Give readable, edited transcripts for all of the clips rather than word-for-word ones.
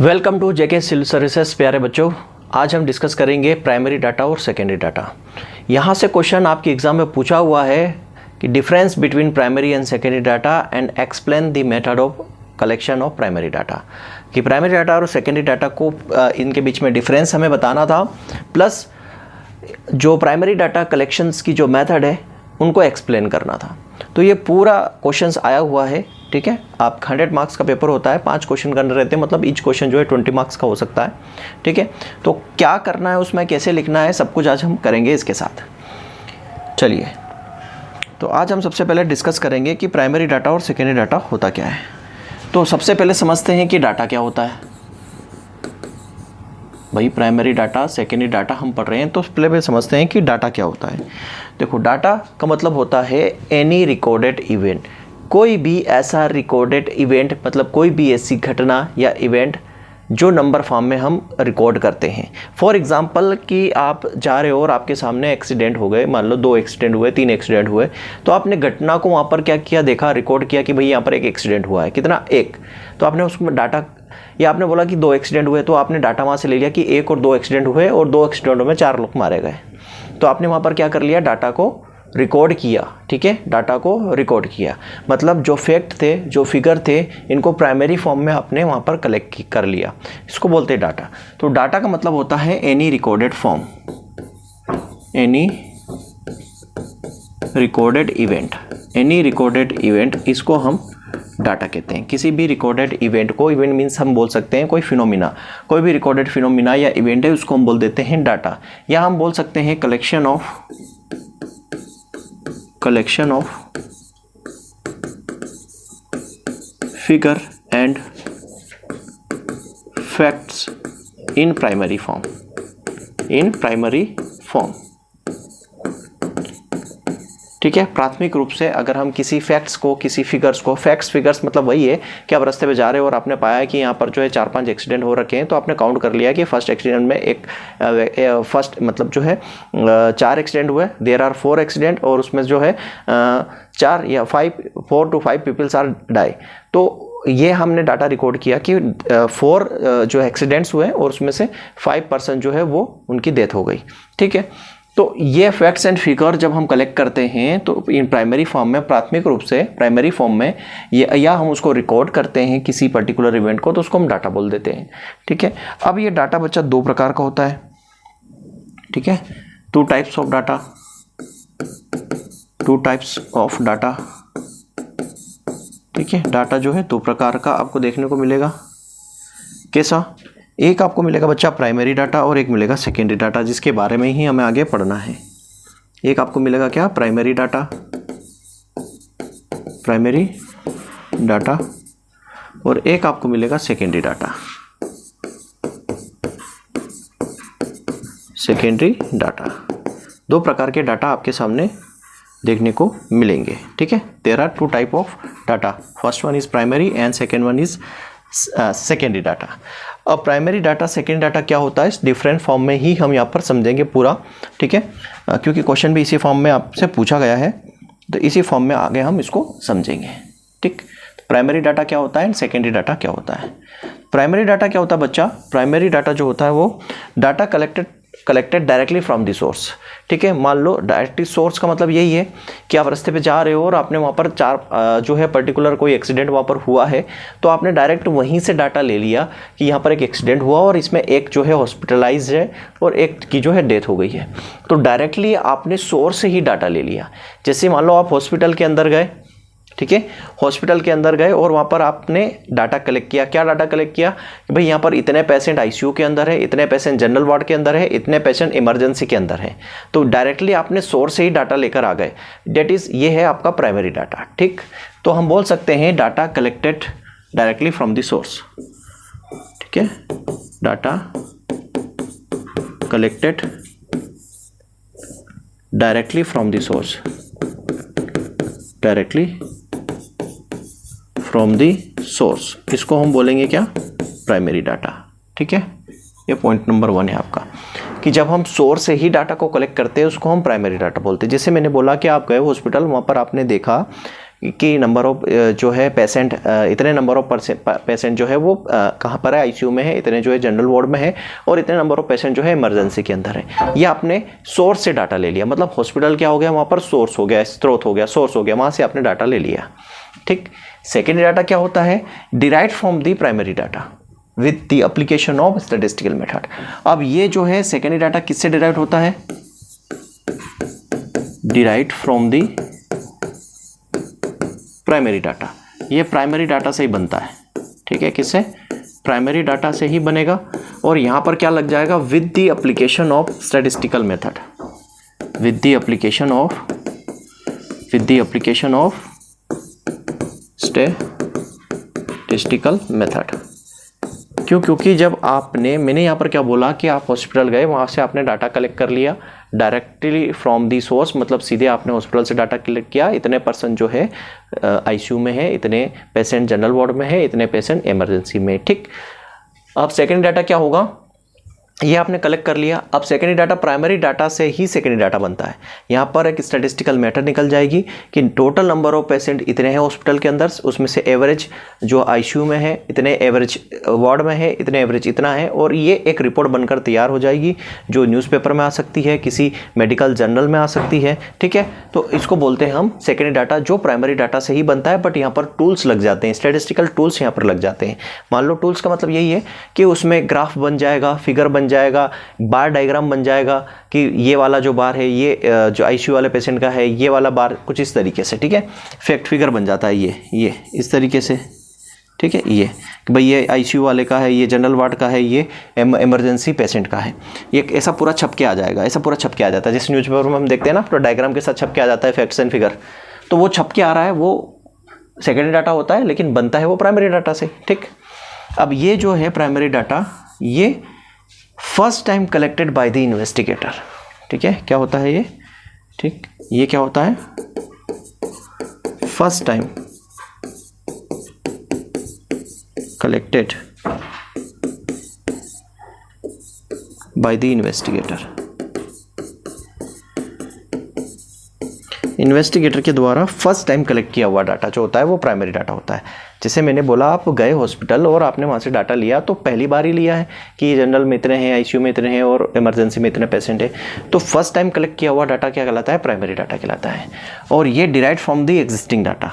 Welcome to JK civil services. प्यारे बच्चों, आज हम डिस्कस करेंगे प्राइमरी डाटा और सेकेंडरी डाटा। यहाँ से क्वेश्चन आपके एग्जाम में पूछा हुआ है कि difference between primary and secondary data and explain the method of collection of primary data. कि प्राइमरी डाटा और सेकेंडरी डाटा को इनके बीच में डिफरेंस हमें बताना था, प्लस जो प्राइमरी डाटा कलेक्शंस की जो मेथड है उनको एक्सप्लेन करना था। तो ये पूरा क्वेश्चंस आया हुआ है, ठीक है। आप 100 मार्क्स का पेपर होता है, 5 क्वेश्चन करने रहते हैं, मतलब ईच क्वेश्चन जो है 20 मार्क्स का हो सकता है, ठीक है। तो क्या करना है उसमें, कैसे लिखना है, सब कुछ आज हम करेंगे इसके साथ। चलिए, तो आज हम सबसे पहले डिस्कस करेंगे कि प्राइमरी डाटा और सेकेंडरी डाटा होता क्या है। तो सबसे पहले समझते हैं कि डाटा क्या होता है। भाई प्राइमरी डाटा सेकेंडरी डाटा हम पढ़ रहे हैं, तो पहले समझते हैं कि डाटा क्या होता है। देखो, डाटा का मतलब होता है एनी रिकॉर्डेड इवेंट, कोई भी ऐसा रिकॉर्डेड इवेंट, मतलब कोई भी ऐसी घटना या इवेंट जो नंबर फॉर्म में हम रिकॉर्ड करते हैं। फॉर एग्जांपल कि आप जा रहे हो और आपके सामने एक्सीडेंट हो गए, मान लो 2 एक्सीडेंट हुए, 3 एक्सीडेंट हुए, तो आपने घटना को वहाँ पर क्या किया, देखा, रिकॉर्ड किया कि भाई यहाँ पर एक एक्सीडेंट हुआ है, कितना, 1। तो आपने उसमें डाटा, या आपने बोला कि 2 एक्सीडेंट हुए, तो आपने डाटा वहाँ से ले लिया कि 1 और 2 एक्सीडेंट हुए और 2 एक्सीडेंटों में 4 लोग मारे गए। तो आपने वहाँ पर क्या कर लिया, डाटा को रिकॉर्ड किया, ठीक है, डाटा को रिकॉर्ड किया। मतलब जो फैक्ट थे, जो फिगर थे, इनको प्राइमरी फॉर्म में आपने वहाँ पर कलेक्ट कर लिया, इसको बोलते हैं डाटा। तो डाटा का मतलब होता है any recorded form, any recorded event, any recorded event, इसको हम डाटा कहते हैं। किसी भी रिकॉर्डेड इवेंट को, इवेंट मीन्स हम बोल सकते हैं कोई फिनोमिना, कोई भी रिकॉर्डेड फिनोमिना या इवेंट है, उसको हम बोल देते हैं डाटा। या हम बोल सकते हैं collection of figure and facts in primary form, ठीक है। प्राथमिक रूप से अगर हम किसी फैक्ट्स को, किसी फिगर्स को, फिगर्स मतलब वही है कि आप रास्ते पे जा रहे हो और आपने पाया कि यहाँ पर जो है 4-5 एक्सीडेंट हो रखे हैं, तो आपने काउंट कर लिया कि फर्स्ट एक्सीडेंट में फर्स्ट मतलब जो है 4 एक्सीडेंट हुए, देयर आर 4 एक्सीडेंट, और उसमें जो है 4 to 5 पीपल्स आर डाई। तो ये हमने डाटा रिकॉर्ड किया कि 4 जो एक्सीडेंट्स हुए और उसमें से 5% जो है वो उनकी डेथ हो गई, ठीक है। तो ये फैक्ट्स एंड फिगर जब हम कलेक्ट करते हैं तो इन प्राइमरी फॉर्म में, प्राथमिक रूप से प्राइमरी फॉर्म में, या हम उसको रिकॉर्ड करते हैं किसी पर्टिकुलर इवेंट को, तो उसको हम डाटा बोल देते हैं, ठीक है। अब ये डाटा बच्चा 2 प्रकार का होता है, ठीक है। 2 types of data, 2 types of data, ठीक है। डाटा जो है 2 प्रकार का आपको देखने को मिलेगा। कैसा? एक आपको मिलेगा बच्चा प्राइमरी डाटा और एक मिलेगा सेकेंडरी डाटा, जिसके बारे में ही हमें आगे पढ़ना है। एक आपको मिलेगा क्या, प्राइमरी डाटा, और एक आपको मिलेगा सेकेंडरी डाटा। 2 प्रकार के डाटा आपके सामने देखने को मिलेंगे, ठीक है। There are 2 type of data, first one is primary and second one is secondary data. अब प्राइमरी डाटा, सेकेंडरी डाटा क्या होता है, इस डिफरेंट फॉर्म में ही हम यहाँ पर समझेंगे पूरा, ठीक है। क्योंकि क्वेश्चन भी इसी फॉर्म में आपसे पूछा गया है, तो इसी फॉर्म में आगे हम इसको समझेंगे, ठीक। प्राइमरी डाटा क्या होता है एंड सेकेंडरी डाटा क्या होता है। प्राइमरी डाटा क्या होता है बच्चा, प्राइमरी डाटा जो होता है वो data collected directly from the source, ठीक है। मान लो डायरेक्टली सोर्स का मतलब यही है कि आप रास्ते पे जा रहे हो और आपने वहाँ पर 4 जो है पर्टिकुलर कोई एक्सीडेंट वहाँ पर हुआ है, तो आपने डायरेक्ट वहीं से डाटा ले लिया कि यहाँ पर एक एक्सीडेंट हुआ और इसमें एक जो है हॉस्पिटलाइज है और एक की जो है डेथ हो गई है। तो डायरेक्टली आपने सोर्स से ही डाटा ले लिया। जैसे मान लो आप हॉस्पिटल के अंदर गए, ठीक है, हॉस्पिटल के अंदर गए और वहाँ पर आपने डाटा कलेक्ट किया। क्या डाटा कलेक्ट किया कि भाई यहाँ पर इतने पेशेंट आईसीयू के अंदर है, इतने पेशेंट जनरल वार्ड के अंदर है, इतने पेशेंट इमरजेंसी के अंदर है। तो डायरेक्टली आपने सोर्स से ही डाटा लेकर आ गए, डेट इज ये है आपका प्राइमरी डाटा, ठीक। तो हम बोल सकते हैं data collected directly from the source, ठीक है। Data collected directly from the source, directly from the source, इसको हम बोलेंगे क्या, प्राइमरी डाटा, ठीक है। ये पॉइंट नंबर 1 है आपका, कि जब हम सोर्स से ही डाटा को कलेक्ट करते हैं उसको हम प्राइमरी डाटा बोलते हैं। जैसे मैंने बोला कि आप गए हॉस्पिटल, वहाँ पर आपने देखा कि नंबर ऑफ जो है पेशेंट, इतने नंबर ऑफ पेशेंट जो है वो कहाँ पर है, आईसीयू में है, इतने जो है जनरल वार्ड में है, और इतने नंबर ऑफ पेशेंट जो है इमरजेंसी के अंदर है। ये आपने सोर्स से डाटा ले लिया, मतलब हॉस्पिटल क्या हो गया, वहाँ पर सोर्स हो गया, स्रोत हो गया, सोर्स हो गया, वहाँ से आपने डाटा ले लिया। ठीक। सेकेंडरी डाटा क्या होता है, derived from the primary data with the application of statistical method. अब ये जो है सेकेंडरी डाटा किससे डिराइव्ड होता है, derived from the primary data. ये प्राइमरी डाटा से ही बनता है। ठीक है, किससे, प्राइमरी डाटा से ही बनेगा। और यहां पर क्या लग जाएगा, with the application of statistical method, with the application of statistical method. क्यों, क्योंकि जब मैंने यहाँ पर क्या बोला कि आप हॉस्पिटल गए, वहाँ से आपने डाटा कलेक्ट कर लिया डायरेक्टली फ्रॉम दी सोर्स, मतलब सीधे आपने हॉस्पिटल से डाटा कलेक्ट किया, इतने पर्सन जो है आईसीयू में है, इतने पेशेंट जनरल वार्ड में है, इतने पेशेंट इमरजेंसी में। ठीक। अब सेकेंडरी डाटा क्या होगा, ये आपने कलेक्ट कर लिया। अब सेकेंडरी डाटा, प्राइमरी डाटा से ही सेकेंडरी डाटा बनता है। यहाँ पर एक स्टैटिस्टिकल मेथड निकल जाएगी कि टोटल नंबर ऑफ पेशेंट इतने हैं हॉस्पिटल के अंदर, उसमें से एवरेज जो आईसीयू में है इतने, एवरेज वार्ड में है इतने, एवरेज इतना है, और ये एक रिपोर्ट बनकर तैयार हो जाएगी जो न्यूज़पेपर में आ सकती है, किसी मेडिकल जर्नल में आ सकती है। ठीक है, तो इसको बोलते हैं हम सेकेंडरी डाटा, जो प्राइमरी डाटा से ही बनता है, बट यहाँ पर टूल्स लग जाते हैं, स्टैटिस्टिकल टूल्स यहाँ पर लग जाते हैं। मान लो टूल्स का मतलब यही है कि उसमें ग्राफ बन जाएगा, फिगर बन जाएगा, बार डायग्राम बन जाएगा कि ये वाला जो बार है ये जो आईसीयू वाले पेशेंट का है, ये वाला बार कुछ इस तरीके से। ठीक है, फैक्ट फिगर बन जाता है ये इस तरीके से। ठीक है, ये कि भाई ये आईसीयू वाले का है, ये जनरल वार्ड का है, ये इमरजेंसी पेशेंट का है, ये ऐसा पूरा छप के आ जाएगा, ऐसा पूरा छप के आ जाता है। जिस न्यूज़पेपर में हम देखते हैं ना, पूरा डायग्राम के साथ छप के आ जाता है फैक्ट्स एंड फिगर, तो वो छप के आ रहा है, वो सेकेंडरी डाटा होता है, लेकिन बनता है वो प्राइमरी डाटा से। ठीक। अब ये जो है प्राइमरी डाटा, ये first time collected by the investigator. ठीक है, क्या होता है ये, ठीक, ये क्या होता है, first time collected by the investigator. Investigator के द्वारा फर्स्ट टाइम कलेक्ट किया हुआ डाटा जो होता है वो प्राइमरी डाटा होता है। जैसे मैंने बोला, आप गए हॉस्पिटल और आपने वहाँ से डाटा लिया, तो पहली बार ही लिया है कि जनरल में इतने हैं, आईसीयू में इतने हैं, और इमरजेंसी में इतने पेशेंट हैं, तो फर्स्ट टाइम कलेक्ट किया हुआ डाटा क्या कहलाता है, प्राइमरी डाटा कहलाता है। और ये derived from the existing data,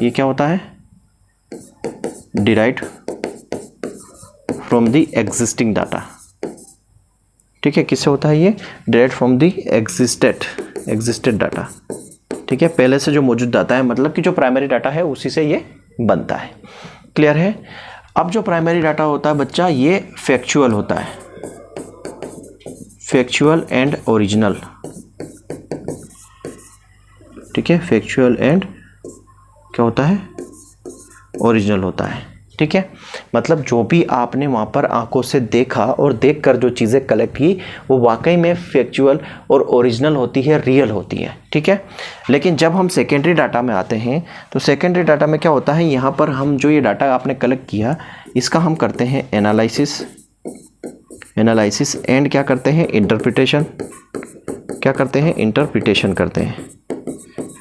ये क्या होता है, derived from the existing data. ठीक है, किससे होता है ये, derived from the existed data. ठीक है, पहले से जो मौजूद डाटा है, मतलब कि जो प्राइमरी डाटा है उसी से ये बनता है। क्लियर है। अब जो प्राइमरी डाटा होता है बच्चा, ये फैक्चुअल होता है, फैक्चुअल एंड ओरिजिनल। ठीक है, फैक्चुअल एंड क्या होता है, ओरिजिनल होता है। ठीक है, मतलब जो भी आपने वहाँ पर आंखों से देखा और देखकर जो चीज़ें कलेक्ट की, वो वाकई में फैक्चुअल और ओरिजिनल होती है, रियल होती है। ठीक है, लेकिन जब हम सेकेंडरी डाटा में आते हैं, तो सेकेंडरी डाटा में क्या होता है, यहाँ पर हम जो ये डाटा आपने कलेक्ट किया, इसका हम करते हैं एनालिसिस एंड क्या करते हैं, इंटरप्रिटेशन। क्या करते हैं, इंटरप्रिटेशन करते हैं,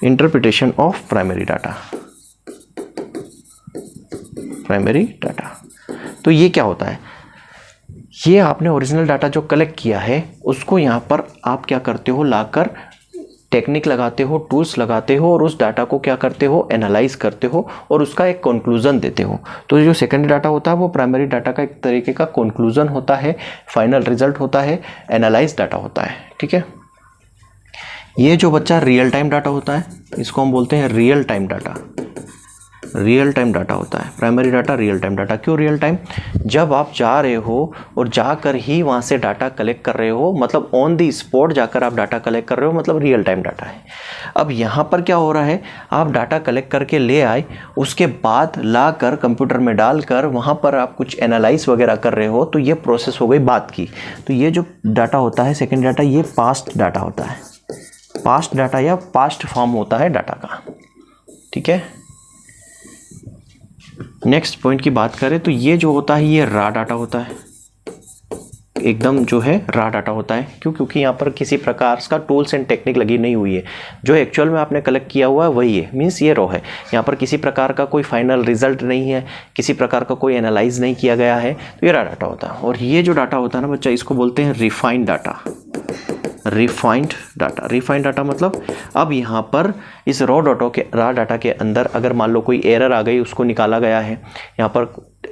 इंटरप्रिटेशन ऑफ प्राइमरी डाटा। तो ये क्या होता है, ये आपने ओरिजिनल डाटा जो कलेक्ट किया है उसको यहाँ पर आप क्या करते हो, लाकर टेक्निक लगाते हो, टूल्स लगाते हो, और उस डाटा को क्या करते हो, एनालाइज करते हो, और उसका एक कंक्लूजन देते हो। तो जो सेकेंडरी डाटा होता है वो प्राइमरी डाटा का एक तरीके का कंक्लूजन होता है, फाइनल रिजल्ट होता है, एनालाइज डाटा होता है। ठीक है, ये जो बच्चा रियल टाइम डाटा होता है, इसको हम बोलते हैं real time data. Real time data होता है primary data, real time data. क्यों रियल टाइम, जब आप जा रहे हो और जाकर ही वहाँ से डाटा कलेक्ट कर रहे हो, मतलब ऑन दी स्पॉट जाकर आप डाटा कलेक्ट कर रहे हो, मतलब रियल टाइम डाटा है। अब यहाँ पर क्या हो रहा है, आप डाटा कलेक्ट करके ले आए, उसके बाद लाकर कंप्यूटर में डालकर वहाँ पर आप कुछ एनालाइज वगैरह कर रहे हो, तो ये प्रोसेस हो गई बात की। तो ये जो डाटा होता है सेकेंड डाटा, ये पास्ट डाटा होता है, पास्ट डाटा या पास्ट फॉर्म होता है डाटा का। ठीक है, नेक्स्ट पॉइंट की बात करें तो ये जो होता है ये रॉ डाटा होता है। एकदम जो है रॉ डाटा होता है। क्यों? क्योंकि यहाँ पर किसी प्रकार का टूल्स एंड टेक्निक लगी नहीं हुई है, जो एक्चुअल में आपने कलेक्ट किया हुआ है वही है, मीन्स ये रॉ है। यहाँ पर किसी प्रकार का कोई फाइनल रिजल्ट नहीं है, किसी प्रकार का कोई एनालाइज नहीं किया गया है, तो ये रॉ डाटा होता है। और ये जो डाटा होता है ना बच्चा, इसको बोलते हैं रिफाइंड डाटा। रिफाइंड डाटा मतलब अब यहाँ पर इस रॉ डाटा के अंदर अगर मान लो कोई एरर आ गई, उसको निकाला गया है, यहाँ पर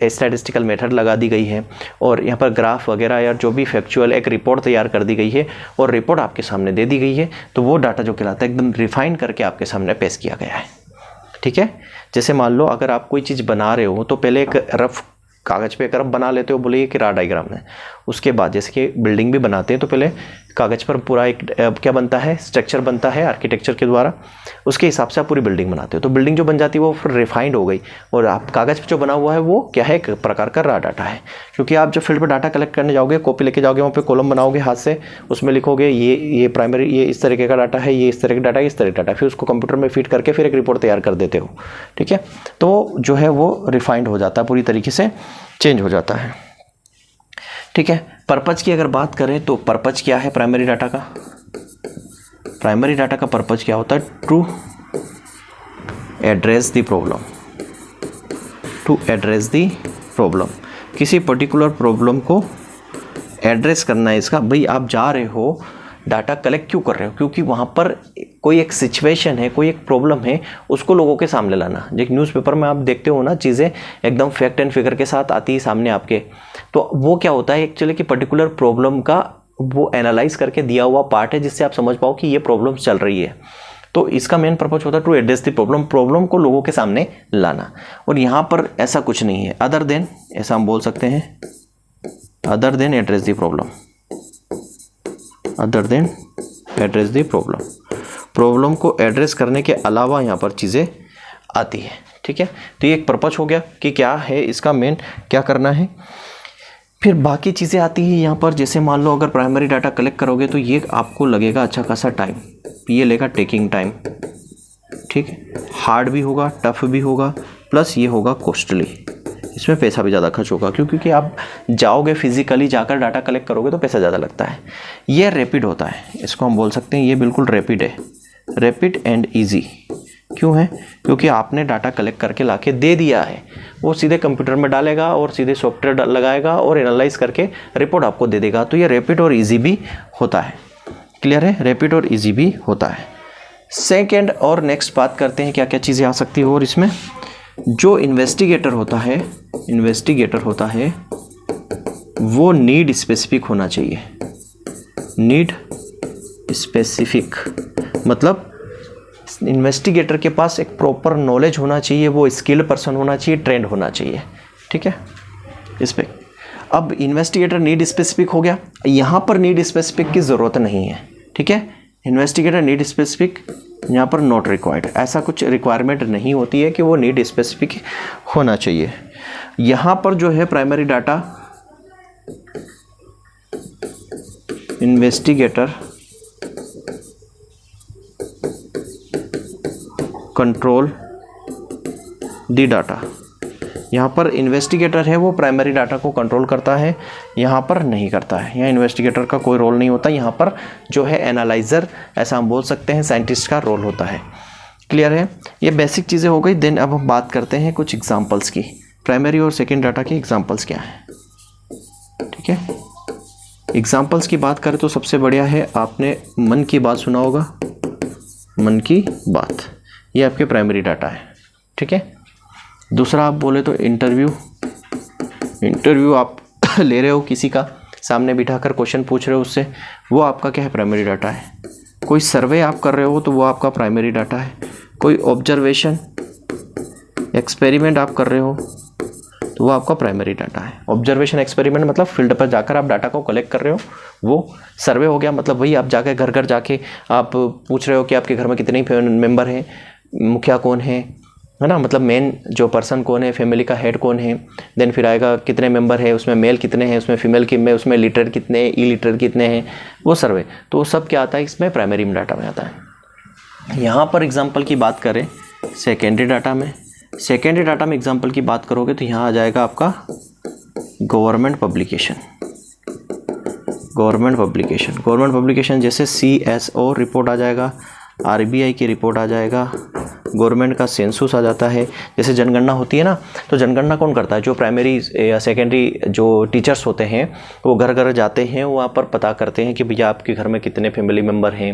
स्टैटिस्टिकल मेथड लगा दी गई है और यहाँ पर ग्राफ वगैरह या जो भी फैक्चुअल एक रिपोर्ट तैयार कर दी गई है और रिपोर्ट आपके सामने दे दी गई है, तो वो डाटा जो कहलाता है एकदम रिफाइन करके आपके सामने पेश किया गया है। ठीक है, जैसे मान लो अगर आप कोई चीज़ बना रहे हो तो पहले एक रफ कागज़ पे एक रफ बना लेते हो, बोले ये कि रॉ डायग्राम है। उसके बाद जैसे कि बिल्डिंग भी बनाते हैं तो पहले कागज़ पर पूरा एक क्या बनता है, स्ट्रक्चर बनता है आर्किटेक्चर के द्वारा, उसके हिसाब से आप पूरी बिल्डिंग बनाते हो। तो बिल्डिंग जो बन जाती है वो फिर रिफाइंड हो गई और आप कागज़ पे जो बना हुआ है वो क्या है, एक प्रकार का रॉ डाटा है। क्योंकि आप जब फील्ड पर डाटा कलेक्ट करने जाओगे, कॉपी लेके जाओगे, वहाँ पे कॉलम बनाओगे हाथ से, उसमें लिखोगे ये प्राइमरी, ये इस तरीके का डाटा है, ये इस तरह का डाटा, इस तरह का डाटा, फिर उसको कंप्यूटर में फीड करके फिर एक रिपोर्ट तैयार कर देते हो। ठीक है, तो जो है वो रिफाइंड हो जाता है, पूरी तरीके से चेंज हो जाता है। ठीक है, पर्पज की अगर बात करें तो पर्पज क्या है प्राइमरी डाटा का? प्राइमरी डाटा का पर्पज क्या होता है? To address the problem. To address the problem, किसी पर्टिकुलर प्रॉब्लम को एड्रेस करना है इसका। भाई आप जा रहे हो डाटा कलेक्ट क्यों कर रहे हो? क्योंकि वहाँ पर कोई एक सिचुएशन है, कोई एक प्रॉब्लम है, उसको लोगों के सामने लाना। जो न्यूज़पेपर में आप देखते हो ना, चीज़ें एकदम फैक्ट एंड फिगर के साथ आती है सामने आपके, तो वो क्या होता है एक्चुअली कि पर्टिकुलर प्रॉब्लम का वो एनालाइज करके दिया हुआ पार्ट है, जिससे आप समझ पाओ कि ये प्रॉब्लम चल रही है। तो इसका मेन पर्पज होता है टू एड्रेस द प्रॉब्लम को लोगों के सामने लाना। और यहाँ पर ऐसा कुछ नहीं है अदर देन, ऐसा हम बोल सकते हैं other than address the problem. Other than address the problem को एड्रेस करने के अलावा यहाँ पर चीज़ें आती है। ठीक है, तो ये एक पर्पज हो गया कि क्या है इसका मेन, क्या करना है। फिर बाकी चीज़ें आती हैं यहाँ पर, जैसे मान लो अगर प्राइमरी डाटा कलेक्ट करोगे तो ये आपको लगेगा अच्छा खासा टाइम, ये लेगा टेकिंग टाइम। ठीक है, हार्ड भी होगा, टफ भी होगा, प्लस ये होगा कॉस्टली, इसमें पैसा भी ज़्यादा खर्च होगा। क्योंकि आप जाओगे फिजिकली जाकर डाटा कलेक्ट करोगे तो पैसा ज़्यादा लगता है। ये रैपिड होता है, इसको हम बोल सकते हैं ये बिल्कुल रैपिड है, रैपिड एंड ईजी। क्यों है? क्योंकि आपने डाटा कलेक्ट करके लाके दे दिया है, वो सीधे कंप्यूटर में डालेगा और सीधे सॉफ्टवेयर लगाएगा और एनालाइज करके रिपोर्ट आपको दे देगा। तो ये रैपिड और ईजी भी होता है। क्लियर है? रैपिड और ईजी भी होता है। सेकेंड और नेक्स्ट बात करते हैं क्या क्या चीज़ें आ सकती है। और इसमें जो इन्वेस्टिगेटर होता है वो नीड स्पेसिफिक होना चाहिए। नीड स्पेसिफिक मतलब इन्वेस्टिगेटर के पास एक प्रॉपर नॉलेज होना चाहिए, वो स्किल्ड पर्सन होना चाहिए, ट्रेंड होना चाहिए। ठीक है, इस पे अब इन्वेस्टिगेटर नीड स्पेसिफिक हो गया। यहाँ पर नीड स्पेसिफिक की ज़रूरत नहीं है। ठीक है, इन्वेस्टिगेटर नीड स्पेसिफिक यहाँ पर नॉट रिक्वायर्ड, ऐसा कुछ रिक्वायरमेंट नहीं होती है कि वो नीड स्पेसिफिक होना चाहिए। यहाँ पर जो है primary data investigator control the data, यहाँ पर इन्वेस्टिगेटर है वो प्राइमरी डाटा को कंट्रोल करता है, यहाँ पर नहीं करता है। यहाँ इन्वेस्टिगेटर का कोई रोल नहीं होता, यहाँ पर जो है एनालाइज़र, ऐसा हम बोल सकते हैं, साइंटिस्ट का रोल होता है। क्लियर है? ये बेसिक चीज़ें हो गई। देन अब हम बात करते हैं कुछ एग्जांपल्स की। प्राइमरी और सेकेंड डाटा के एग्जांपल्स क्या हैं? ठीक है, एग्जांपल्स की बात करें तो सबसे बढ़िया है, आपने मन की बात सुना होगा। मन की बात ये आपके प्राइमरी डाटा है। ठीक है, दूसरा आप बोले तो इंटरव्यू आप ले रहे हो, किसी का सामने बिठाकर क्वेश्चन पूछ रहे हो उससे, वो आपका क्या है? प्राइमरी डाटा है। कोई सर्वे आप कर रहे हो तो वो आपका प्राइमरी डाटा है। कोई ऑब्जर्वेशन एक्सपेरिमेंट आप कर रहे हो तो वो आपका प्राइमरी डाटा है। ऑब्जर्वेशन एक्सपेरिमेंट मतलब फील्ड पर जाकर आप डाटा को कलेक्ट कर रहे हो, वो सर्वे हो गया। मतलब वही आप जाकर घर घर जाके आप पूछ रहे हो कि आपके घर में कितने मेंबर हैं, मुखिया कौन है ना, मतलब मेन जो पर्सन कौन है, फैमिली का हेड कौन है। देन फिर आएगा कितने मेंबर है, उसमें मेल कितने हैं, उसमें फीमेल कितने, उसमें लीटर कितने, ई लीटर कितने हैं, वो सर्वे। तो सब क्या आता है इसमें? प्राइमरी डाटा में आता है। यहाँ पर एग्जांपल की बात करें सेकेंडरी डाटा में, सेकेंडरी डाटा में एग्जांपल की बात करोगे तो यहाँ आ जाएगा आपका गवर्नमेंट पब्लिकेशन। गवर्नमेंट पब्लिकेशन जैसे CSO रिपोर्ट आ जाएगा, RBI की रिपोर्ट आ जाएगा, गवर्नमेंट का सेंसस आ जाता है। जैसे जनगणना होती है ना, तो जनगणना कौन करता है? जो प्राइमरी या सेकेंडरी जो टीचर्स होते हैं वो घर घर जाते हैं, वहाँ पर पता करते हैं कि भैया आपके घर में कितने फैमिली मेम्बर हैं,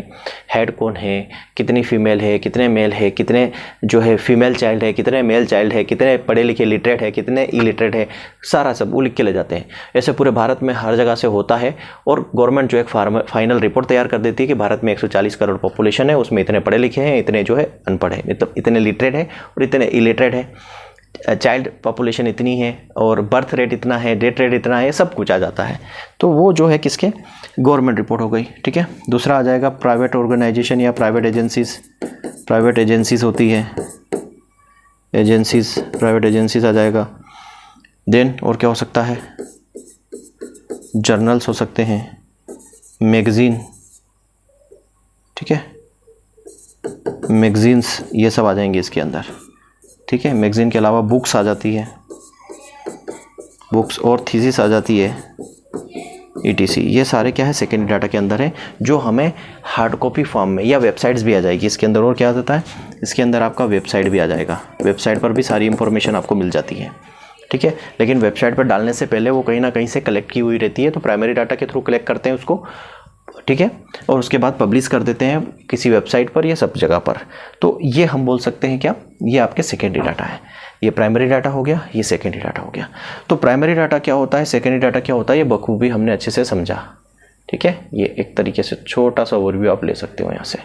हेड कौन है, कितनी फीमेल है, कितने मेल है, कितने जो है फीमेल चाइल्ड है, कितने मेल चाइल्ड है, कितने पढ़े लिखे लिटरेट है, कितने इलिटरेट है, सारा सब वो लिख के ले जाते हैं। ऐसे पूरे भारत में हर जगह से होता है और गवर्नमेंट जो एक फाइनल रिपोर्ट तैयार कर देती है कि भारत में 140 करोड़ पॉपुलेशन है, उसमें इतने पढ़े लिखे हैं, इतने जो है अनपढ़ है, मतलब इतने लिटरेट है और इतने इलिटरेट है, चाइल्ड पॉपुलेशन इतनी है और बर्थ रेट इतना है, डेथ रेट इतना है, सब कुछ आ जाता है। तो वो जो है किसके? गवर्नमेंट रिपोर्ट हो गई, ठीक है। दूसरा आ जाएगा प्राइवेट ऑर्गेनाइजेशन या प्राइवेट एजेंसीज होती है, प्राइवेट एजेंसीज आ जाएगा। देन और क्या हो सकता है? जर्नल्स हो सकते हैं, मैगजीन, ठीक है, मैगजीन्स ये सब आ जाएंगे इसके अंदर, ठीक है। मैगजीन के अलावा बुक्स आ जाती है, बुक्स और थीसिस आ जाती है, ETC। ये सारे क्या है? सेकेंडरी डाटा के अंदर है, जो हमें हार्ड कॉपी फॉर्म में या वेबसाइट्स भी आ जाएगी इसके अंदर। और क्या आ जाता है इसके अंदर? आपका वेबसाइट भी आ जाएगा, वेबसाइट पर भी सारी इंफॉर्मेशन आपको मिल जाती है, ठीक है। लेकिन वेबसाइट पर डालने से पहले वो कहीं ना कहीं से कलेक्ट की हुई रहती है, तो प्राइमरी डाटा के थ्रू कलेक्ट करते हैं उसको, ठीक है, और उसके बाद पब्लिश कर देते हैं किसी वेबसाइट पर या सब जगह पर। तो ये हम बोल सकते हैं क्या? ये आपके सेकेंडरी डाटा है। ये प्राइमरी डाटा हो गया, ये सेकेंडरी डाटा हो गया। तो प्राइमरी डाटा क्या होता है, सेकेंडरी डाटा क्या होता है, ये बखूबी हमने अच्छे से समझा, ठीक है। ये एक तरीके से छोटा सा ओवरव्यू आप ले सकते हो यहाँ से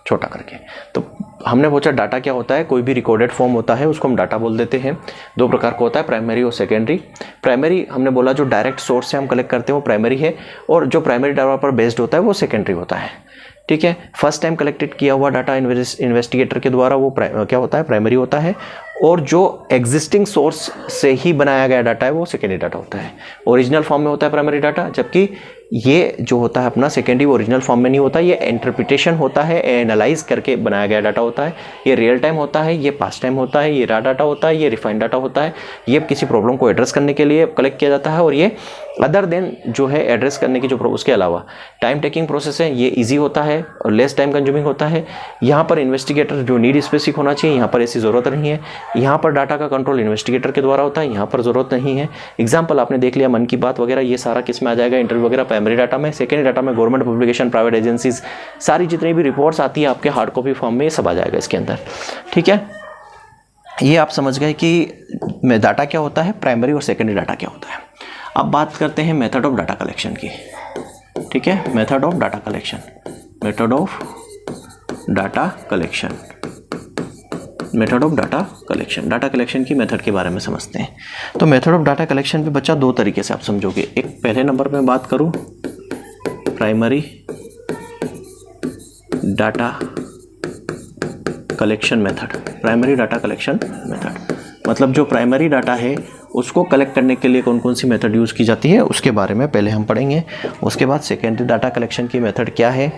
छोटा करके। तो हमने पूछा डाटा क्या होता है, कोई भी रिकॉर्डेड फॉर्म होता है उसको हम डाटा बोल देते हैं। दो प्रकार का होता है, प्राइमरी और सेकेंडरी। प्राइमरी हमने बोला जो डायरेक्ट सोर्स से हम कलेक्ट करते हैं वो प्राइमरी है, और जो प्राइमरी डाटा पर बेस्ड होता है वो सेकेंडरी होता है, ठीक है। फर्स्ट टाइम कलेक्टेड किया हुआ डाटा इन्वेस्टिगेटर के द्वारा वो क्या होता है? प्राइमरी होता है। और जो एग्जिस्टिंग सोर्स से ही बनाया गया डाटा है वो सेकेंडरी डाटा होता है। ओरिजिनल फॉर्म में होता है प्राइमरी डाटा, जबकि ये जो होता है अपना सेकेंडरी ओरिजिनल फॉर्म में नहीं होता, ये इंटरप्रिटेशन होता है, एनालाइज करके बनाया गया डाटा होता है। ये रियल टाइम होता है, ये पास्ट टाइम होता है, ये रॉ डाटा होता है, ये रिफाइंड डाटा होता है। ये किसी प्रॉब्लम को एड्रेस करने के लिए कलेक्ट किया जाता है, और ये अदर देन जो है एड्रेस करने की जो उसके अलावा टाइम टेकिंग प्रोसेस है, ये ईजी होता है और लेस टाइम कंज्यूमिंग होता है। यहाँ पर इन्वेस्टिगेटर जो नीड स्पेसिफिक होना चाहिए, यहाँ पर ऐसी ज़रूरत नहीं है। यहाँ पर डाटा का कंट्रोल इन्वेस्टिगेटर के द्वारा होता है, यहाँ पर ज़रूरत नहीं है। एग्जाम्पल आपने देख लिया मन की बात वगैरह, ये सारा किस में आ जाएगा? इंटरव्यू वगैरह प्राइमरी डाटा में। सेकेंडरी डाटा में गवर्नमेंट पब्लिकेशन, प्राइवेट एजेंसीज, सारी जितनी भी रिपोर्ट्स आती है आपके हार्ड कॉपी फॉर्म में, ये सब आ जाएगा इसके अंदर, ठीक है। ये आप समझ गए कि डाटा क्या होता है, प्राइमरी और सेकेंडरी डाटा क्या होता है। अब बात करते हैं मेथड ऑफ डाटा कलेक्शन की, ठीक है। Method of data collection, method of data collection, method of data collection, data collection की मेथड के बारे में समझते हैं। तो मेथड ऑफ डाटा कलेक्शन पे बच्चा दो तरीके से आप समझोगे। एक पहले नंबर पे बात करूं, primary data collection method. Primary data collection method मतलब जो प्राइमरी डाटा है उसको कलेक्ट करने के लिए कौन कौन सी मेथड यूज़ की जाती है उसके बारे में पहले हम पढ़ेंगे। उसके बाद सेकेंडरी डाटा कलेक्शन की मेथड क्या है,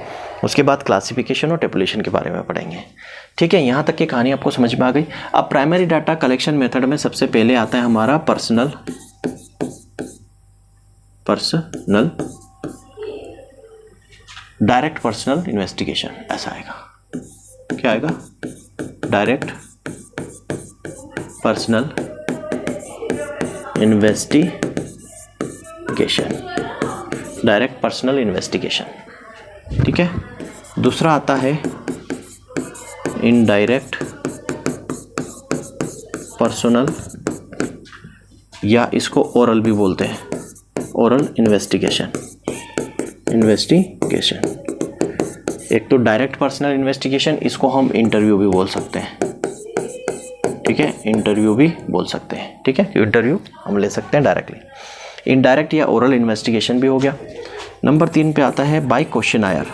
उसके बाद क्लासिफिकेशन और टेबुलेशन के बारे में पढ़ेंगे, ठीक है। यहाँ तक की कहानी आपको समझ में आ गई। अब प्राइमरी डाटा कलेक्शन मेथड में सबसे पहले आता है हमारा पर्सनल डायरेक्ट पर्सनल इन्वेस्टिगेशन, ऐसा आएगा। क्या आएगा? Direct personal investigation, direct personal investigation, ठीक है। दूसरा आता है इनडायरेक्ट पर्सनल, या इसको ओरल भी बोलते हैं, ओरल इन्वेस्टिगेशन। एक तो डायरेक्ट पर्सनल इन्वेस्टिगेशन, इसको हम इंटरव्यू भी बोल सकते हैं, ठीक है, इंटरव्यू भी बोल सकते हैं, ठीक है। इंटरव्यू हम ले सकते हैं डायरेक्टली। इनडायरेक्ट या ओरल इन्वेस्टिगेशन भी हो गया। नंबर 3 पे आता है बाय क्वेश्चनायर।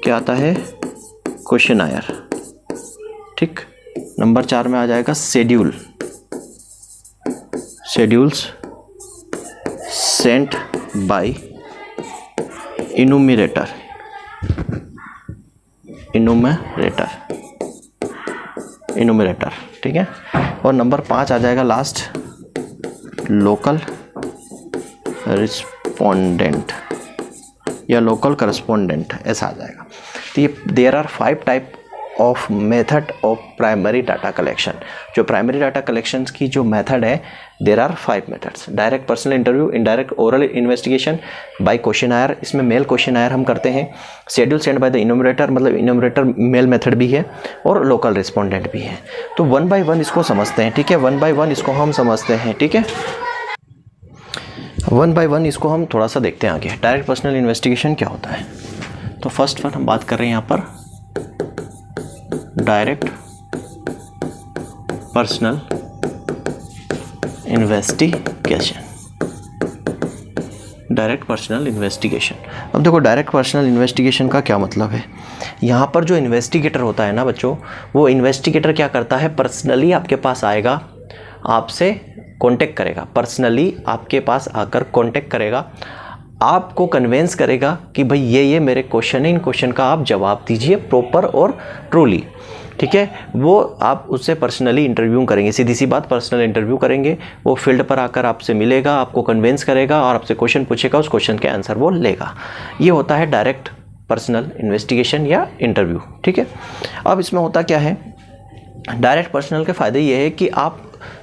क्या आता है? क्वेश्चनायर, ठीक। नंबर 4 में आ जाएगा शेड्यूल्स सेंट बाय इनुमरेटर, ठीक है। और नंबर 5 आ जाएगा लास्ट, लोकल करस्पॉन्डेंट या लोकल करस्पॉन्डेंट ऐसा आ जाएगा। तो ये there are 5 type of method of primary data collection. जो प्राइमरी डाटा कलेक्शन की जो मेथड है, there are 5 methods. Direct personal interview, indirect oral investigation, by questionnaire, इसमें मेल क्वेश्चनायर हम करते हैं, schedule send by the enumerator, मतलब enumerator mail method भी है, और लोकल रिस्पोंडेंट भी है। तो 1 बाय 1 इसको समझते हैं, ठीक है। 1 बाय 1 इसको हम समझते हैं, ठीक है। 1 बाय 1 इसको हम थोड़ा सा देखते हैं आगे। डायरेक्ट पर्सनल इन्वेस्टिगेशन क्या होता है? तो फर्स्ट हम बात कर रहे हैं यहाँ पर direct personal investigation. Direct personal investigation, अब देखो डायरेक्ट पर्सनल इन्वेस्टिगेशन का क्या मतलब है। यहाँ पर जो इन्वेस्टिगेटर होता है ना बच्चों, वो इन्वेस्टिगेटर क्या करता है, पर्सनली आपके पास आएगा, आपसे कांटेक्ट करेगा, पर्सनली आपके पास आकर कांटेक्ट करेगा, आपको कन्वेंस करेगा कि भाई ये मेरे क्वेश्चन है, इन क्वेश्चन का आप जवाब दीजिए प्रॉपर और ट्रूली, ठीक है। वो आप उससे पर्सनली इंटरव्यू करेंगे, सीधी सी बात, पर्सनल इंटरव्यू करेंगे। वो फील्ड पर आकर आपसे मिलेगा, आपको कन्वेंस करेगा और आपसे क्वेश्चन पूछेगा, उस क्वेश्चन के आंसर वो लेगा। ये होता है डायरेक्ट पर्सनल इन्वेस्टिगेशन या इंटरव्यू, ठीक है। अब इसमें होता क्या है, डायरेक्ट पर्सनल के फ़ायदे ये है कि आप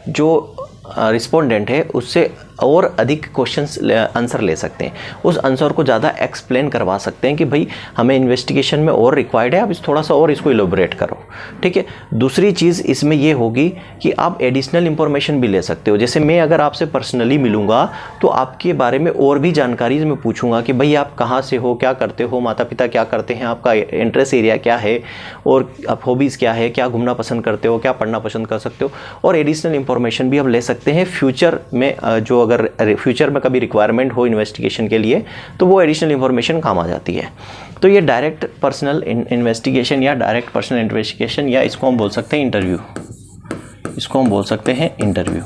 जो रिस्पोंडेंट है उससे और अधिक क्वेश्चंस आंसर ले सकते हैं, उस आंसर को ज़्यादा एक्सप्लेन करवा सकते हैं कि भाई हमें इन्वेस्टिगेशन में और रिक्वायर्ड है, आप थोड़ा सा और इसको इलोबरेट करो, ठीक है। दूसरी चीज़ इसमें ये होगी कि आप एडिशनल इंफॉर्मेशन भी ले सकते हो। जैसे मैं अगर आपसे पर्सनली मिलूंगा तो आपके बारे में और भी जानकारी मैं पूछूंगा कि भाई आप कहाँ से हो, क्या करते हो, माता पिता क्या करते हैं, आपका इंटरेस्ट एरिया क्या है, और आप हॉबीज़ क्या है, क्या घूमना पसंद करते हो, क्या पढ़ना पसंद कर सकते हो, और एडिशनल इंफॉर्मेशन भी आप ले सकते हैं फ्यूचर में। जो अगर फ्यूचर में कभी रिक्वायरमेंट हो इन्वेस्टिगेशन के लिए तो वो एडिशनल इंफॉर्मेशन काम आ जाती है। तो ये डायरेक्ट पर्सनल इन्वेस्टिगेशन या डायरेक्ट पर्सनल इन्वेस्टिगेशन, या इसको हम बोल सकते हैं इंटरव्यू, इसको हम बोल सकते हैं इंटरव्यू,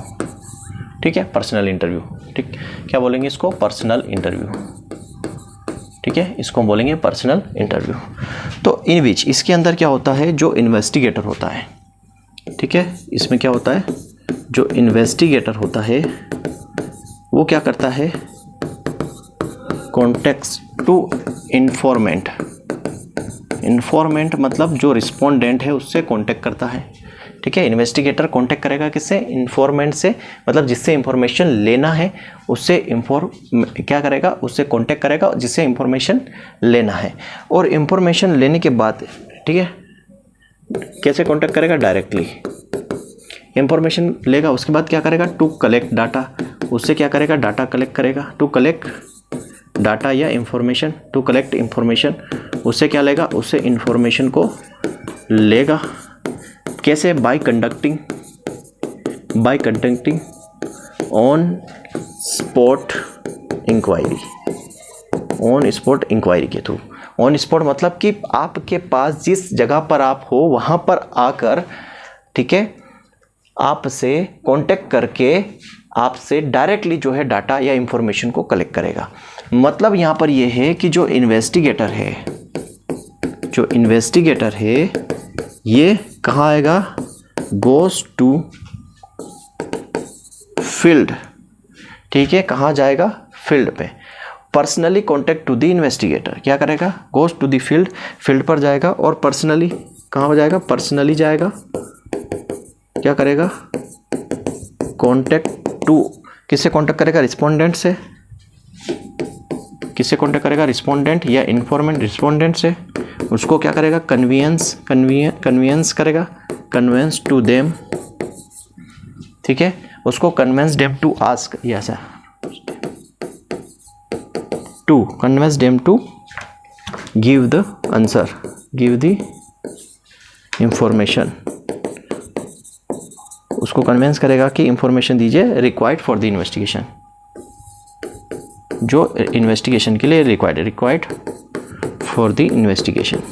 ठीक है, पर्सनल इंटरव्यू, ठीक। क्या बोलेंगे इसको, पर्सनल इंटरव्यू, ठीक है, इसको हम बोलेंगे पर्सनल इंटरव्यू। तो इन विच इसके अंदर क्या होता है, जो इन्वेस्टिगेटर होता है, ठीक है, इसमें क्या होता है, जो इन्वेस्टिगेटर होता है वो क्या करता है, कॉन्टेक्ट्स टू इन्फॉर्मेंट, इन्फॉर्मेंट मतलब जो रिस्पोंडेंट है उससे कांटेक्ट करता है, ठीक है। इन्वेस्टिगेटर कांटेक्ट करेगा किससे, इन्फॉर्मेंट से, मतलब जिससे इंफॉर्मेशन लेना है उससे क्या करेगा, उससे कांटेक्ट करेगा जिससे इंफॉर्मेशन लेना है। और इंफॉर्मेशन लेने के बाद, ठीक है, कैसे कांटेक्ट करेगा, डायरेक्टली इंफॉर्मेशन लेगा, उसके बाद क्या करेगा, टू कलेक्ट डाटा, उससे क्या करेगा, डाटा कलेक्ट करेगा, टू कलेक्ट डाटा या इंफॉर्मेशन, टू कलेक्ट इंफॉर्मेशन, उससे क्या लेगा, उससे इंफॉर्मेशन को लेगा। कैसे, by conducting on spot inquiry, on spot inquiry के थ्रू। ऑन स्पॉट मतलब कि आपके पास जिस जगह पर आप हो वहाँ पर आकर, ठीक है, आपसे कांटेक्ट करके आपसे डायरेक्टली जो है डाटा या इंफॉर्मेशन को कलेक्ट करेगा। मतलब यहाँ पर ये है कि जो इन्वेस्टिगेटर है, ये कहाँ आएगा, गोज टू फील्ड, ठीक है, कहाँ जाएगा, फील्ड पे। Personally contact to the investigator, क्या करेगा, goes to the field, field पर जाएगा, और पर्सनली कहाँ जाएगा, पर्सनली जाएगा, क्या करेगा, कांटेक्ट टू, किससे कांटेक्ट करेगा, रिस्पोंडेंट से, किससे कांटेक्ट करेगा, रिस्पोंडेंट या इन्फॉर्मेंट, रिस्पोंडेंट से। उसको क्या करेगा, कन्वीनियंस करेगा, कन्वेंस टू देम, ठीक है, उसको कन्वेंस देम टू आस्क, ऐसा, to convince them to give the answer, give the information, उसको कन्वेंस करेगा कि इंफॉर्मेशन दीजिए रिक्वायर्ड फॉर द इन्वेस्टिगेशन, जो इन्वेस्टिगेशन के लिए रिक्वायर्ड फॉर द इन्वेस्टिगेशन।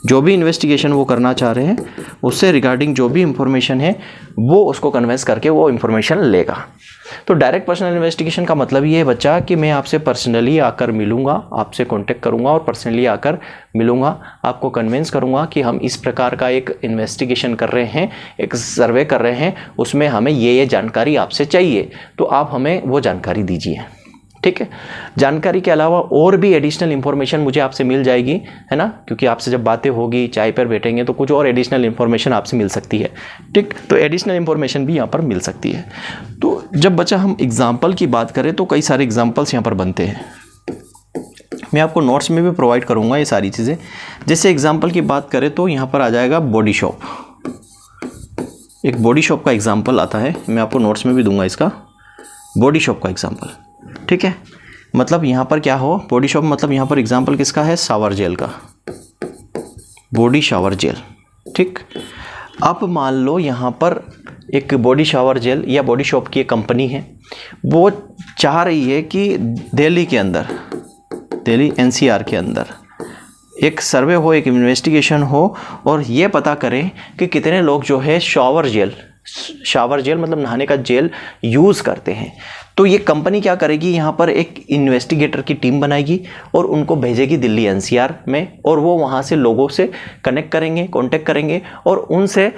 जो भी इन्वेस्टिगेशन वो करना चाह रहे हैं उससे रिगार्डिंग जो भी इंफॉर्मेशन है वो उसको कन्वेंस करके वो इंफॉर्मेशन लेगा। तो डायरेक्ट पर्सनल इन्वेस्टिगेशन का मतलब ये है बच्चा कि मैं आपसे पर्सनली आकर मिलूंगा, आपसे कांटेक्ट करूंगा और पर्सनली आकर मिलूंगा, आपको कन्विंस करूंगा कि हम इस प्रकार का एक इन्वेस्टिगेशन कर रहे हैं, एक सर्वे कर रहे हैं, उसमें हमें ये जानकारी आपसे चाहिए, तो आप हमें वो जानकारी दीजिए। ठीक है। जानकारी के अलावा और भी एडिशनल इन्फॉर्मेशन मुझे आपसे मिल जाएगी, है ना, क्योंकि आपसे जब बातें होगी, चाय पर बैठेंगे तो कुछ और एडिशनल इन्फॉर्मेशन आपसे मिल सकती है, ठीक। तो एडिशनल इन्फॉर्मेशन भी यहाँ पर मिल सकती है। तो जब बच्चा हम एग्जाम्पल की बात करें तो कई सारे एग्जाम्पल्स यहाँ पर बनते हैं। मैं आपको नोट्स में भी प्रोवाइड करूँगा ये सारी चीज़ें। जैसे एग्जाम्पल की बात करें तो यहाँ पर आ जाएगा बॉडी शॉप। एक बॉडी शॉप का एग्जाम्पल आता है, मैं आपको नोट्स में भी दूंगा इसका, बॉडी शॉप का एग्जाम्पल, ठीक है। मतलब यहाँ पर क्या हो, बॉडी शॉप मतलब यहाँ पर एग्जाम्पल किसका है, शावर जेल का, बॉडी शावर जेल, ठीक। अब मान लो यहाँ पर एक बॉडी शावर जेल या बॉडी शॉप की एक कंपनी है, वो चाह रही है कि दिल्ली के अंदर, दिल्ली NCR के अंदर एक सर्वे हो, एक इन्वेस्टिगेशन हो और ये पता करें कि कितने लोग जो है शावर जेल मतलब नहाने का जेल यूज़ करते हैं। तो ये कंपनी क्या करेगी, यहाँ पर एक इन्वेस्टिगेटर की टीम बनाएगी और उनको भेजेगी दिल्ली NCR में, और वो वहाँ से लोगों से कनेक्ट करेंगे, कांटेक्ट करेंगे और उनसे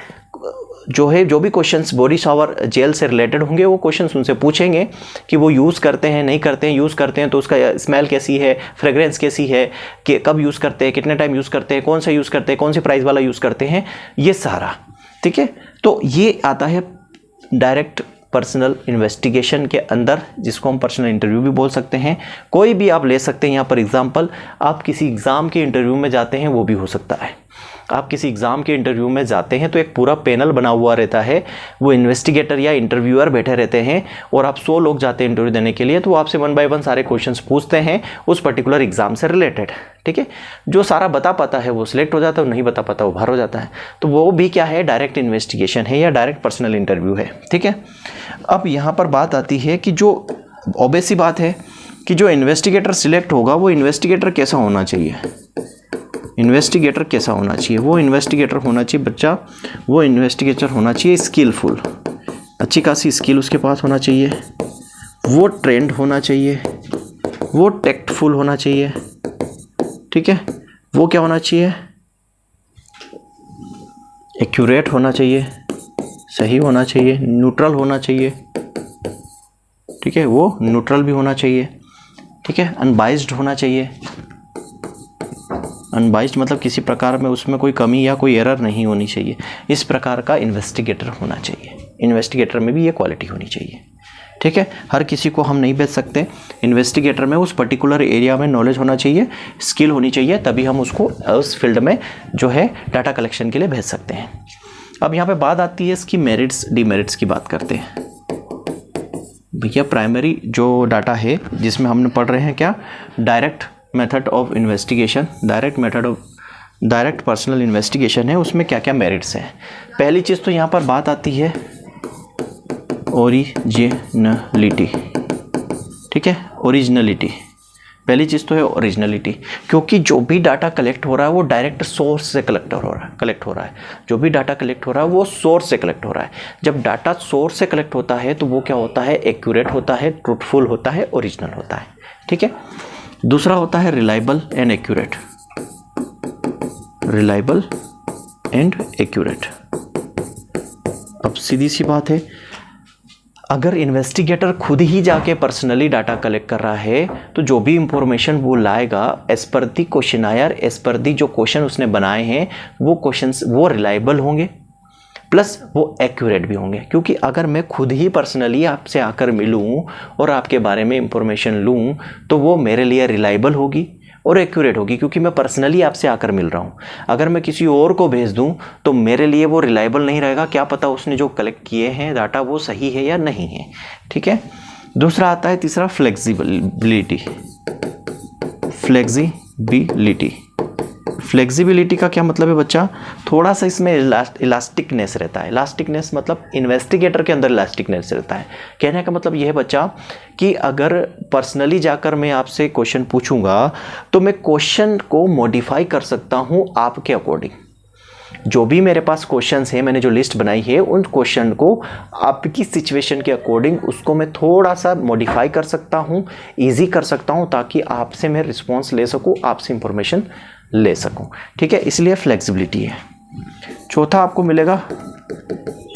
जो है जो भी क्वेश्चंस बॉडी शावर जेल से रिलेटेड होंगे वो क्वेश्चंस उनसे पूछेंगे कि वो यूज़ करते हैं नहीं करते हैं, यूज़ करते हैं तो उसका स्मेल कैसी है, फ्रेग्रेंस कैसी है, कि कब यूज़ करते हैं, कितने टाइम यूज़ करते हैं, कौन सा यूज़ करते हैं, कौन सी प्राइस वाला यूज़ करते हैं, ये सारा, ठीक है। तो ये आता है डायरेक्ट पर्सनल इन्वेस्टिगेशन के अंदर, जिसको हम पर्सनल इंटरव्यू भी बोल सकते हैं। कोई भी आप ले सकते हैं यहाँ पर एग्जाम्पल, आप किसी एग्ज़ाम के इंटरव्यू में जाते हैं वो भी हो सकता है। आप किसी एग्ज़ाम के इंटरव्यू में जाते हैं तो एक पूरा पैनल बना हुआ रहता है, वो इन्वेस्टिगेटर या इंटरव्यूअर बैठे रहते हैं और आप 100 लोग जाते हैं इंटरव्यू देने के लिए, तो वो आपसे 1 बाय 1 सारे क्वेश्चंस पूछते हैं उस पर्टिकुलर एग्ज़ाम से रिलेटेड, ठीक है। जो सारा बता पाता है वो सिलेक्ट हो जाता है, नहीं बता पाता वो बाहर हो जाता है। तो वो भी क्या है, डायरेक्ट इन्वेस्टिगेशन है या डायरेक्ट पर्सनल इंटरव्यू है, ठीक है। अब यहाँ पर बात आती है कि जो ऑब्वियस सी बात है कि जो इन्वेस्टिगेटर सिलेक्ट होगा वो इन्वेस्टिगेटर कैसा होना चाहिए, इन्वेस्टिगेटर कैसा होना चाहिए, वो इन्वेस्टिगेटर होना चाहिए बच्चा, वो इन्वेस्टिगेटर होना चाहिए स्किलफुल, अच्छी खासी स्किल उसके पास होना चाहिए, वो ट्रेंड होना चाहिए, वो टेक्टफुल होना चाहिए, ठीक है। वो क्या होना चाहिए, एक्यूरेट होना चाहिए, सही होना चाहिए, न्यूट्रल होना चाहिए, ठीक है, वो न्यूट्रल भी होना चाहिए, ठीक है। अनबाइज्ड होना चाहिए, अनबाइज्ड मतलब किसी प्रकार में उसमें कोई कमी या कोई एरर नहीं होनी चाहिए, इस प्रकार का इन्वेस्टिगेटर होना चाहिए। इन्वेस्टिगेटर में भी ये क्वालिटी होनी चाहिए, ठीक है। हर किसी को हम नहीं भेज सकते, इन्वेस्टिगेटर में उस पर्टिकुलर एरिया में नॉलेज होना चाहिए, स्किल होनी चाहिए, तभी हम उसको उस फील्ड में जो है डाटा कलेक्शन के लिए भेज सकते हैं। अब यहाँ पे बात आती है इसकी मेरिट्स डीमेरिट्स की बात करते हैं। भैया प्राइमरी जो डाटा है जिसमें हमने पढ़ रहे हैं क्या, direct method of investigation, direct personal investigation है, उसमें क्या क्या मेरिट्स हैं। पहली चीज़ तो यहाँ पर बात आती है ओरिजिनलिटी, ठीक है, ओरिजिनलिटी। पहली चीज़ तो है ओरिजिनलिटी, क्योंकि जो भी डाटा कलेक्ट हो रहा है वो डायरेक्ट सोर्स से कलेक्ट हो रहा है, जो भी डाटा कलेक्ट हो रहा है वो सोर्स से कलेक्ट हो रहा है। जब डाटा सोर्स से कलेक्ट होता है तो वो क्या होता है, एक्यूरेट होता है, ट्रूथफुल होता है, ओरिजिनल होता है, ठीक है। दूसरा होता है reliable and accurate, reliable and accurate. अब सीधी सी बात है, अगर इन्वेस्टिगेटर खुद ही जाके पर्सनली डाटा कलेक्ट कर रहा है तो जो भी इंफॉर्मेशन वो लाएगा एज पर दी क्वेश्चनायर, एज पर दी जो क्वेश्चन उसने बनाए हैं वो क्वेश्चंस वो रिलायबल होंगे प्लस वो एक्यूरेट भी होंगे। क्योंकि अगर मैं खुद ही पर्सनली आपसे आकर मिलूं और आपके बारे में इंफॉर्मेशन लूं तो वो मेरे लिए रिलायबल होगी और एक्यूरेट होगी, क्योंकि मैं पर्सनली आपसे आकर मिल रहा हूँ। अगर मैं किसी और को भेज दूँ तो मेरे लिए वो रिलायबल नहीं रहेगा, क्या पता उसने जो कलेक्ट किए हैं डाटा वो सही है या नहीं है, ठीक है। दूसरा आता है तीसरा फ्लेक्सिबिलिटी। फ्लेक्सिबिलिटी का क्या मतलब है बच्चा, थोड़ा सा इसमें इलास्टिकनेस रहता है। इलास्टिकनेस मतलब इन्वेस्टिगेटर के अंदर इलास्टिकनेस रहता है। कहने का मतलब यह है बच्चा कि अगर पर्सनली जाकर मैं आपसे क्वेश्चन पूछूंगा तो मैं क्वेश्चन को मॉडिफाई कर सकता हूं आपके अकॉर्डिंग। जो भी मेरे पास क्वेश्चंस हैं, मैंने जो लिस्ट बनाई है उन क्वेश्चन को आपकी सिचुएशन के अकॉर्डिंग उसको मैं थोड़ा सा मॉडिफाई कर सकता हूं, इजी कर सकता हूं, ताकि आपसे मैं रिस्पॉन्स ले सकूं, आपसे इंफॉर्मेशन ले सकूं, ठीक है। इसलिए फ्लेक्सिबिलिटी है। चौथा आपको मिलेगा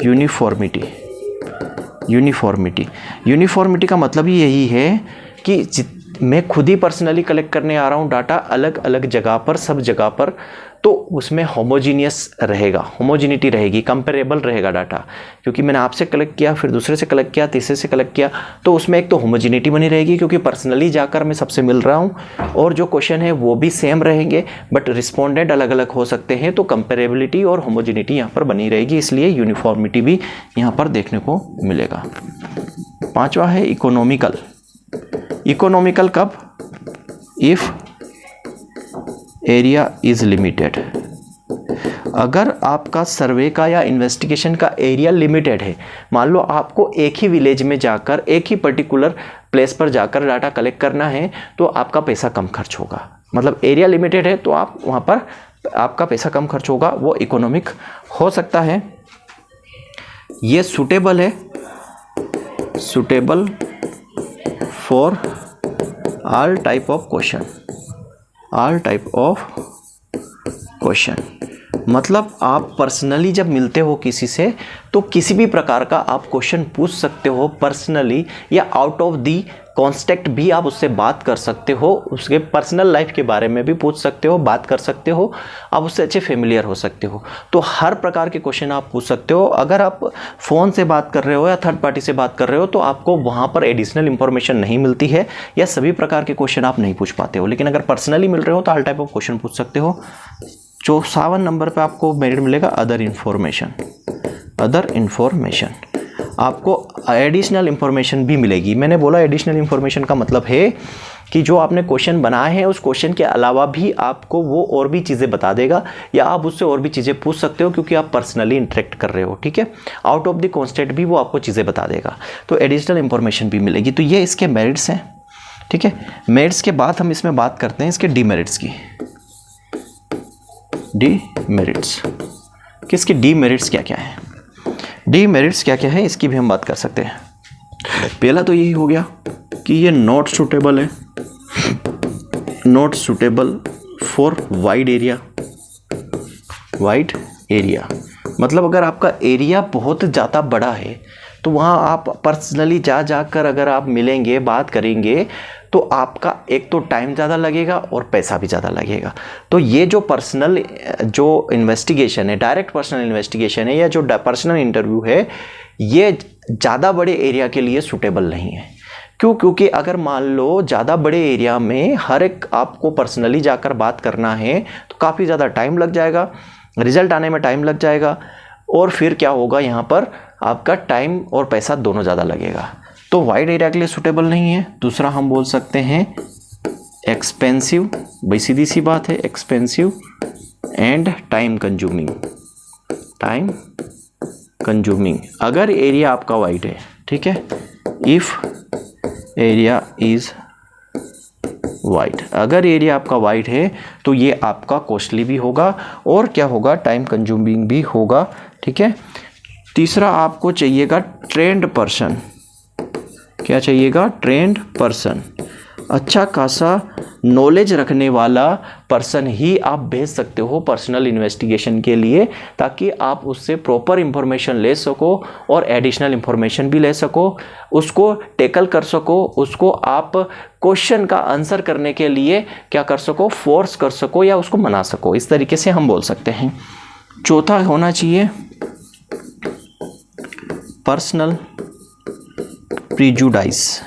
यूनिफॉर्मिटी। यूनिफॉर्मिटी का मतलब ही यही है कि मैं खुद ही पर्सनली कलेक्ट करने आ रहा हूँ डाटा अलग अलग जगह पर, सब जगह पर, तो उसमें होमोजीनियस रहेगा, होमोजिनिटी रहेगी, कंपेरेबल रहेगा डाटा। क्योंकि मैंने आपसे कलेक्ट किया, फिर दूसरे से कलेक्ट किया, तीसरे से कलेक्ट किया, तो उसमें एक तो होमोजिनिटी बनी रहेगी क्योंकि पर्सनली जाकर मैं सबसे मिल रहा हूँ, और जो क्वेश्चन है वो भी सेम रहेंगे बट रिस्पोंडेंट अलग अलग हो सकते हैं, तो कंपेरेबिलिटी और होमोजिनिटी यहाँ पर बनी रहेगी, इसलिए यूनिफॉर्मिटी भी यहाँ पर देखने को मिलेगा। पांचवा है इकोनॉमिकल। इकोनॉमिकल कब? If area is limited. अगर आपका सर्वे का या इन्वेस्टिगेशन का एरिया लिमिटेड है, मान लो आपको एक ही विलेज में जाकर, एक ही पर्टिकुलर प्लेस पर जाकर डाटा कलेक्ट करना है, तो आपका पैसा कम खर्च होगा। मतलब एरिया लिमिटेड है तो आप वहाँ पर आपका पैसा कम खर्च होगा, वो इकोनॉमिक हो सकता है। ये सूटेबल है, suitable for all type of question, all type of question. मतलब आप पर्सनली जब मिलते हो किसी से तो किसी भी प्रकार का आप क्वेश्चन पूछ सकते हो पर्सनली, या आउट ऑफ दी कॉन्टेक्स्ट भी आप उससे बात कर सकते हो, उसके पर्सनल लाइफ के बारे में भी पूछ सकते हो, बात कर सकते हो, आप उससे अच्छे फेमिलियर हो सकते हो। तो हर प्रकार के क्वेश्चन आप पूछ सकते हो। अगर आप फ़ोन से बात कर रहे हो या थर्ड पार्टी से बात कर रहे हो तो आपको वहाँ पर एडिशनल इंफॉर्मेशन नहीं मिलती है, या सभी प्रकार के क्वेश्चन आप नहीं पूछ पाते हो। लेकिन अगर पर्सनली मिल रहे हो तो ऑल टाइप ऑफ क्वेश्चन पूछ सकते हो। 54 नंबर पे आपको मेरिट मिलेगा अदर इन्फॉर्मेशन। अदर इन्फॉर्मेशन आपको एडिशनल इन्फॉर्मेशन भी मिलेगी। मैंने बोला एडिशनल इन्फॉर्मेशन का मतलब है कि जो आपने क्वेश्चन बनाए हैं उस क्वेश्चन के अलावा भी आपको वो और भी चीज़ें बता देगा, या आप उससे और भी चीज़ें पूछ सकते हो क्योंकि आप पर्सनली इंटरेक्ट कर रहे हो। ठीक है, आउट ऑफ द कॉन्टेक्स्ट भी वो आपको चीज़ें बता देगा, तो एडिशनल इन्फॉर्मेशन भी मिलेगी। तो ये इसके मेरिट्स हैं। ठीक है, मेरिट्स के बाद हम इसमें बात करते हैं इसके डीमेरिट्स की। डीमेरिट्स, किसके डीमेरिट्स क्या क्या है? डीमेरिट्स क्या क्या है इसकी भी हम बात कर सकते हैं। पहला तो यही हो गया कि ये नॉट सूटेबल है, not suitable for wide area. Wide area मतलब अगर आपका एरिया बहुत ज़्यादा बड़ा है तो वहाँ आप पर्सनली जाकर अगर आप मिलेंगे, बात करेंगे, तो आपका एक तो टाइम ज़्यादा लगेगा और पैसा भी ज़्यादा लगेगा। तो ये जो पर्सनल जो इन्वेस्टिगेशन है, डायरेक्ट पर्सनल इन्वेस्टिगेशन है, या जो पर्सनल इंटरव्यू है, ये ज़्यादा बड़े एरिया के लिए सूटेबल नहीं है। क्यों? क्योंकि अगर मान लो ज़्यादा बड़े एरिया में हर एक आपको पर्सनली जाकर बात करना है तो काफ़ी ज़्यादा टाइम लग जाएगा, रिजल्ट आने में टाइम लग जाएगा, और फिर क्या होगा, यहाँ पर आपका टाइम और पैसा दोनों ज़्यादा लगेगा। तो वाइड एरिया के लिए सूटेबल नहीं है। दूसरा हम बोल सकते हैं एक्सपेंसिव, भाई सीधी सी बात है, expensive and time consuming. Time consuming अगर एरिया आपका वाइड है, ठीक है, इफ एरिया इज वाइड, अगर एरिया आपका वाइड है तो ये आपका कॉस्टली भी होगा और क्या होगा, टाइम कंज्यूमिंग भी होगा। ठीक है, तीसरा आपको चाहिएगा ट्रेंड पर्सन। क्या चाहिएगा? Trend person. अच्छा खासा नॉलेज रखने वाला पर्सन ही आप भेज सकते हो पर्सनल इन्वेस्टिगेशन के लिए, ताकि आप उससे प्रॉपर इंफॉर्मेशन ले सको और एडिशनल इंफॉर्मेशन भी ले सको, उसको टैकल कर सको, उसको आप क्वेश्चन का आंसर करने के लिए क्या कर सको, फोर्स कर सको या उसको मना सको। इस तरीके से हम बोल सकते हैं। चौथा होना चाहिए पर्सनल प्रीजुडाइस,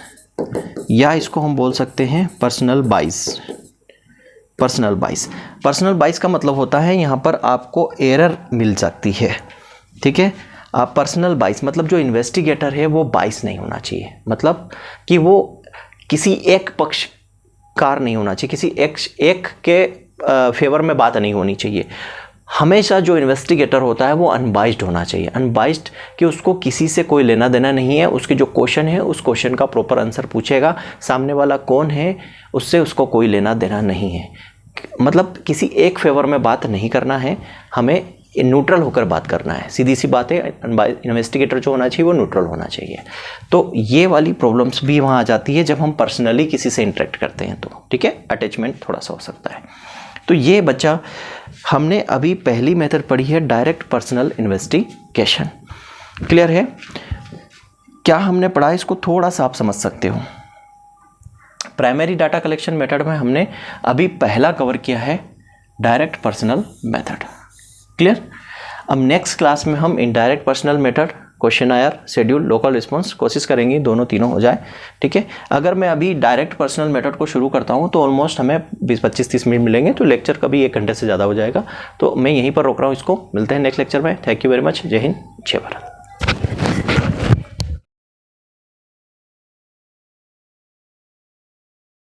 या इसको हम बोल सकते हैं पर्सनल बाइस। पर्सनल बाइस, पर्सनल बाइस का मतलब होता है यहाँ पर आपको एरर मिल सकती है। ठीक है, आप पर्सनल बाइस मतलब जो इन्वेस्टिगेटर है वो बाइस नहीं होना चाहिए, मतलब कि वो किसी एक पक्षकार नहीं होना चाहिए, किसी एक के फेवर में बात नहीं होनी चाहिए। हमेशा जो इन्वेस्टिगेटर होता है वो अनबाइस्ड होना चाहिए। अनबाइस्ड कि उसको किसी से कोई लेना देना नहीं है, उसके जो क्वेश्चन है उस क्वेश्चन का प्रॉपर आंसर पूछेगा, सामने वाला कौन है उससे उसको कोई लेना देना नहीं है। मतलब किसी एक फेवर में बात नहीं करना है, हमें न्यूट्रल होकर बात करना है। सीधी सी बात है, इन्वेस्टिगेटर जो होना चाहिए वो न्यूट्रल होना चाहिए। तो ये वाली प्रॉब्लम्स भी वहाँ आ जाती है जब हम पर्सनली किसी से इंटरेक्ट करते हैं तो। ठीक है, अटैचमेंट थोड़ा सा हो सकता है। तो ये बच्चा हमने अभी पहली मेथड पढ़ी है डायरेक्ट पर्सनल इन्वेस्टिगेशन। क्लियर है? क्या हमने पढ़ा इसको थोड़ा सा आप समझ सकते हो? प्राइमरी डाटा कलेक्शन मेथड में हमने अभी पहला कवर किया है डायरेक्ट पर्सनल मेथड। क्लियर। अब नेक्स्ट क्लास में हम indirect personal method, questionnaire, schedule, local response कोशिश करेंगे दोनों तीनों हो जाए। ठीक है। अगर मैं अभी डायरेक्ट पर्सनल मेथड को शुरू करता हूँ तो ऑलमोस्ट हमें 20-25-30 मिनट मिलेंगे, तो लेक्चर कभी 1 घंटे से ज़्यादा हो जाएगा। तो मैं यहीं पर रोक रहा हूँ इसको। मिलते हैं नेक्स्ट लेक्चर में। Thank you very much. जय हिंद, जय भारत।